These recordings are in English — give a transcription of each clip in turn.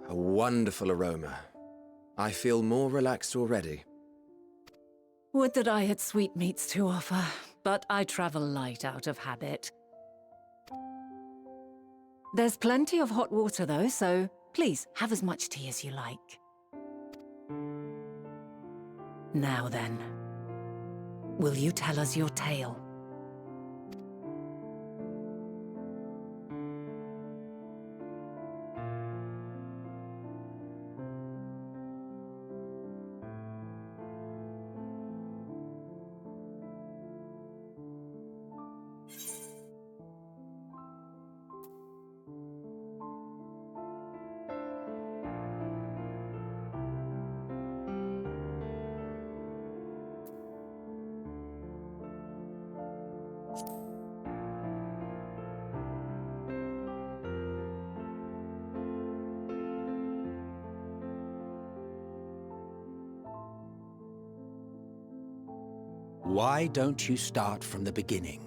A wonderful aroma. I feel more relaxed already. Would that I had sweetmeats to offer, but I travel light out of habit. There's plenty of hot water though, so please have as much tea as you like. Now then, will you tell us your tale? Why don't you start from the beginning?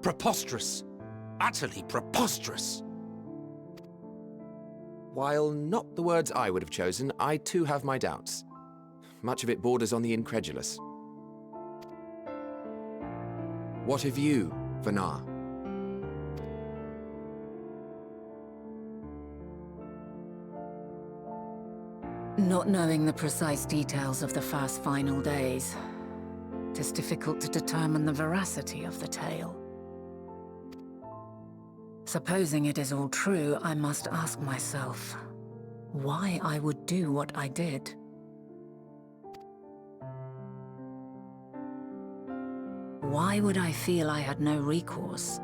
Preposterous! Utterly preposterous! While not the words I would have chosen, I too have my doubts. Much of it borders on the incredulous. What of you, Vanar? Not knowing the precise details of the first final days, it is difficult to determine the veracity of the tale. Supposing it is all true, I must ask myself why I would do what I did. Why would I feel I had no recourse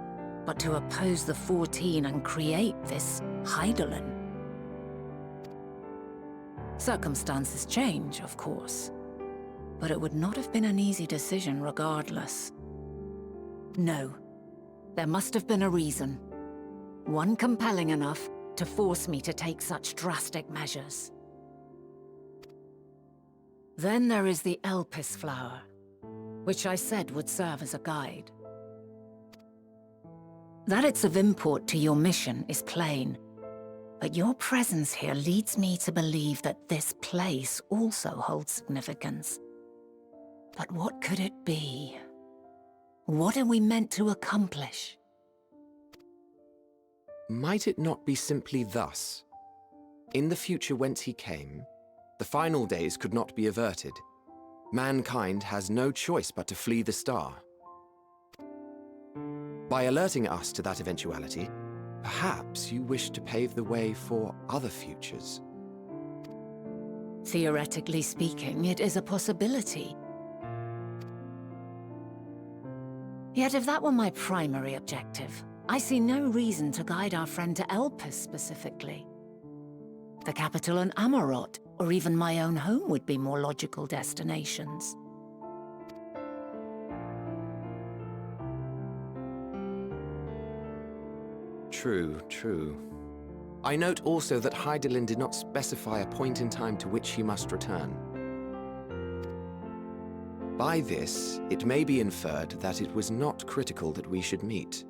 but to oppose the 14 and create this Hydaelyn? Circumstances change, of course, but it would not have been an easy decision regardless. No, there must have been a reason. One compelling enough to force me to take such drastic measures. Then there is the Elpis flower, which I said would serve as a guide. That it's of import to your mission is plain, but your presence here leads me to believe that this place also holds significance. But what could it be? What are we meant to accomplish? Might it not be simply thus? In the future whence he came, the final days could not be averted. Mankind has no choice but to flee the star. By alerting us to that eventuality, perhaps you wish to pave the way for other futures. Theoretically speaking, it is a possibility. Yet if that were my primary objective, I see no reason to guide our friend to Elpis specifically. The capital and Amarot, or even my own home would be more logical destinations. True, true. I note also that Hydaelyn did not specify a point in time to which he must return. By this, it may be inferred that it was not critical that we should meet.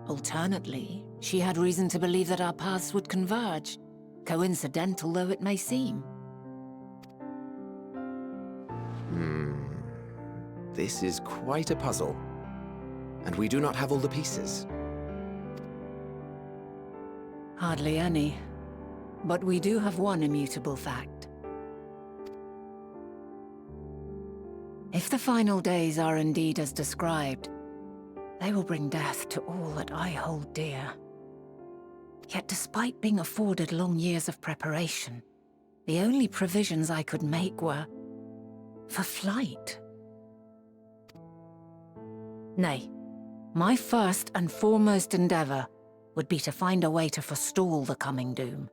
Alternately, she had reason to believe that our paths would converge, coincidental though it may seem. This is quite a puzzle, and we do not have all the pieces. Hardly any. But we do have one immutable fact. If the final days are indeed as described, they will bring death to all that I hold dear. Yet despite being afforded long years of preparation, the only provisions I could make were for flight. Nay, my first and foremost endeavor would be to find a way to forestall the coming doom.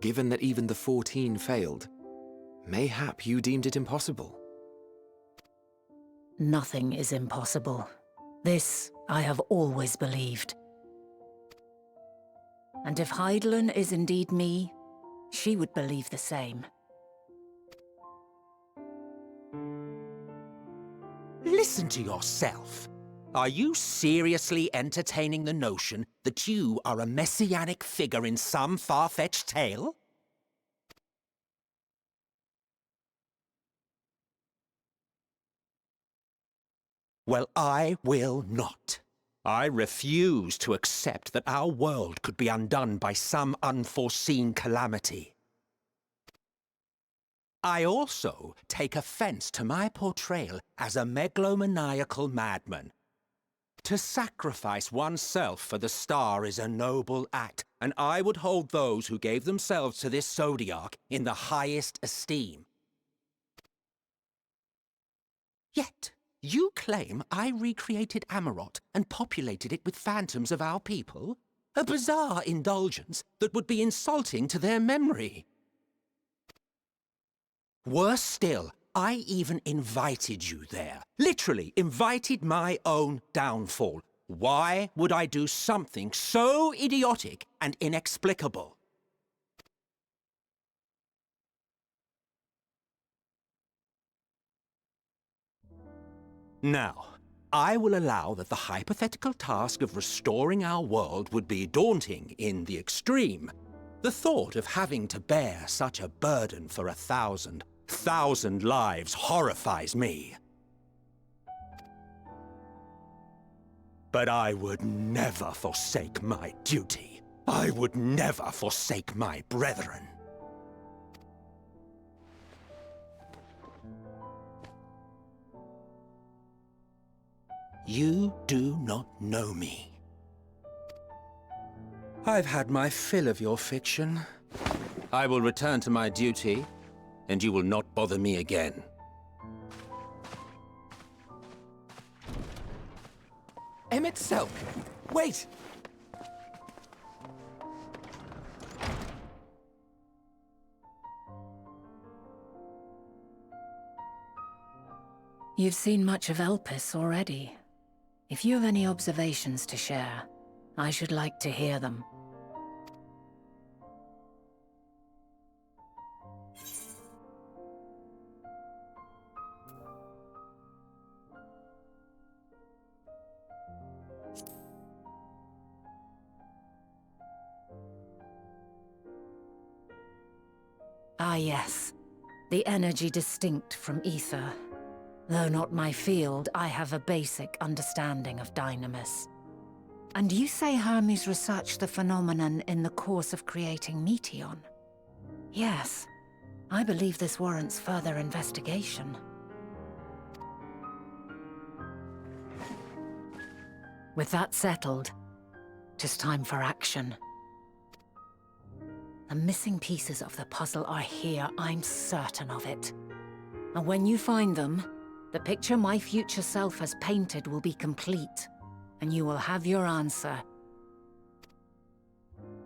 Given that even the 14 failed, mayhap you deemed it impossible. Nothing is impossible. This I have always believed. And if Hydaelyn is indeed me, she would believe the same. Listen to yourself. Are you seriously entertaining the notion that you are a messianic figure in some far-fetched tale? Well, I will not. I refuse to accept that our world could be undone by some unforeseen calamity. I also take offense to my portrayal as a megalomaniacal madman. To sacrifice oneself for the star is a noble act, and I would hold those who gave themselves to this zodiac in the highest esteem. Yet, you claim I recreated Amarot and populated it with phantoms of our people? A bizarre indulgence that would be insulting to their memory. Worse still, I even invited you there. Literally invited my own downfall. Why would I do something so idiotic and inexplicable? Now, I will allow that the hypothetical task of restoring our world would be daunting in the extreme. The thought of having to bear such a burden for 1,000 lives horrifies me. But I would never forsake my duty. I would never forsake my brethren. You do not know me. I've had my fill of your fiction. I will return to my duty, and you will not bother me again. Emmett Selk! Wait! You've seen much of Elpis already. If you have any observations to share, I should like to hear them. Ah yes, the energy distinct from ether. Though not my field, I have a basic understanding of dynamis. And you say Hermes researched the phenomenon in the course of creating Meteon? Yes, I believe this warrants further investigation. With that settled, 'tis time for action. The missing pieces of the puzzle are here, I'm certain of it. And when you find them, the picture my future self has painted will be complete, and you will have your answer.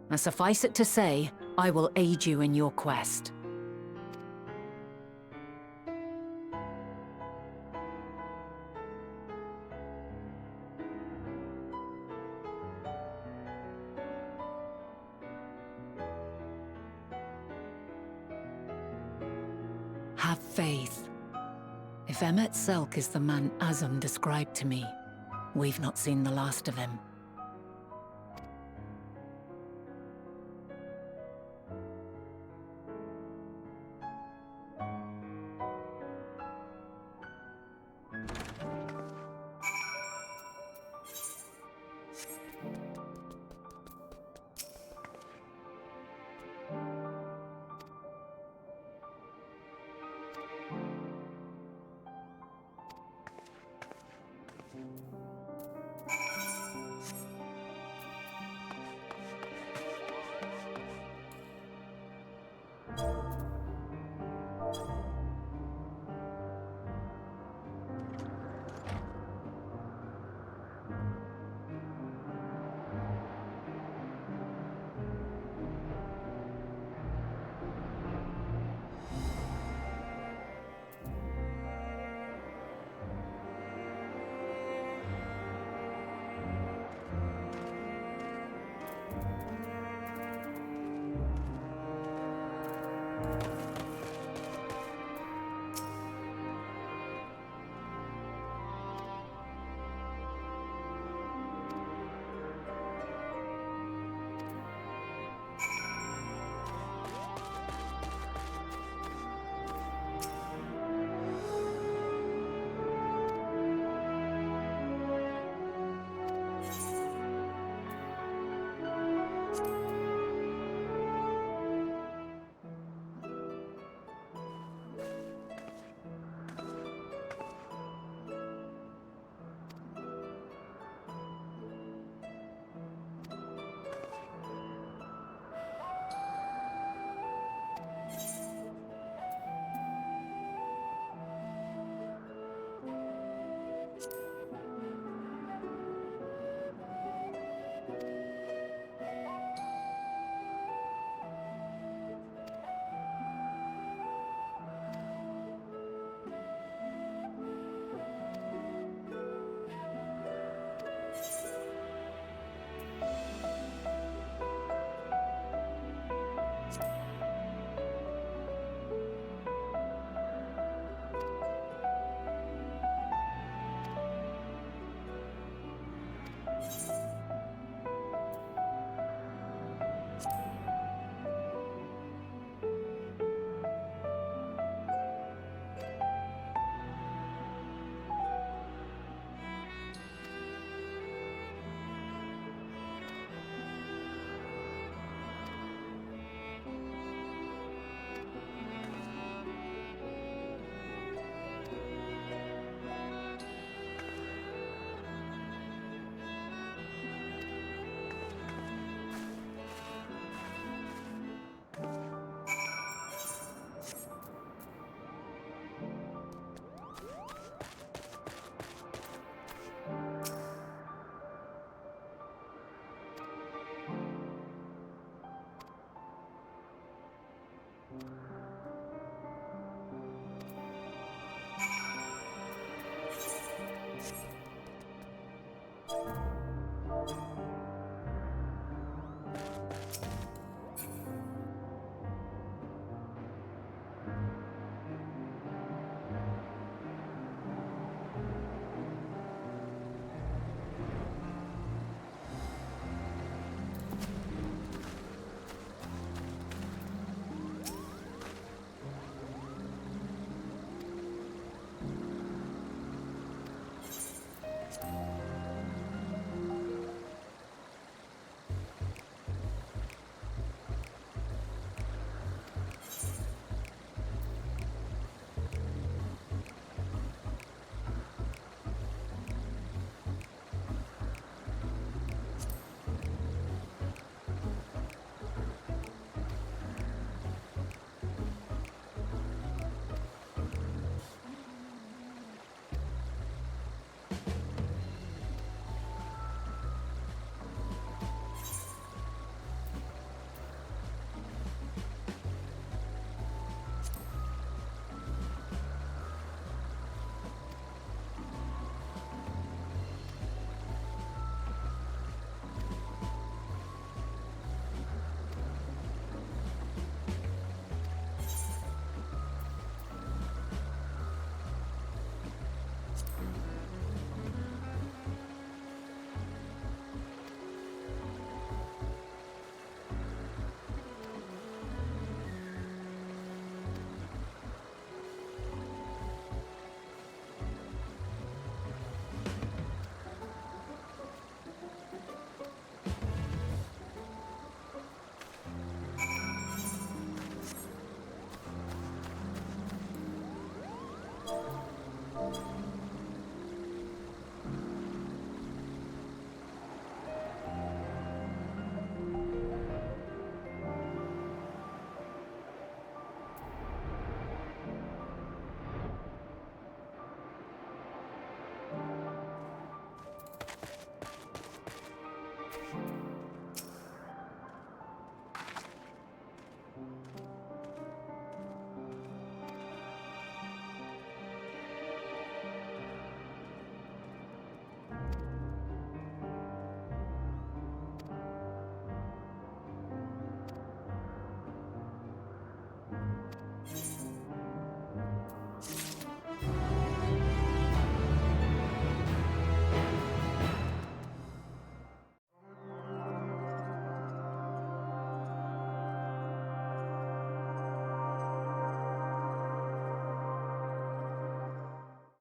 And suffice it to say, I will aid you in your quest. Have faith. If Emmet Selk is the man Azum described to me, we've not seen the last of him.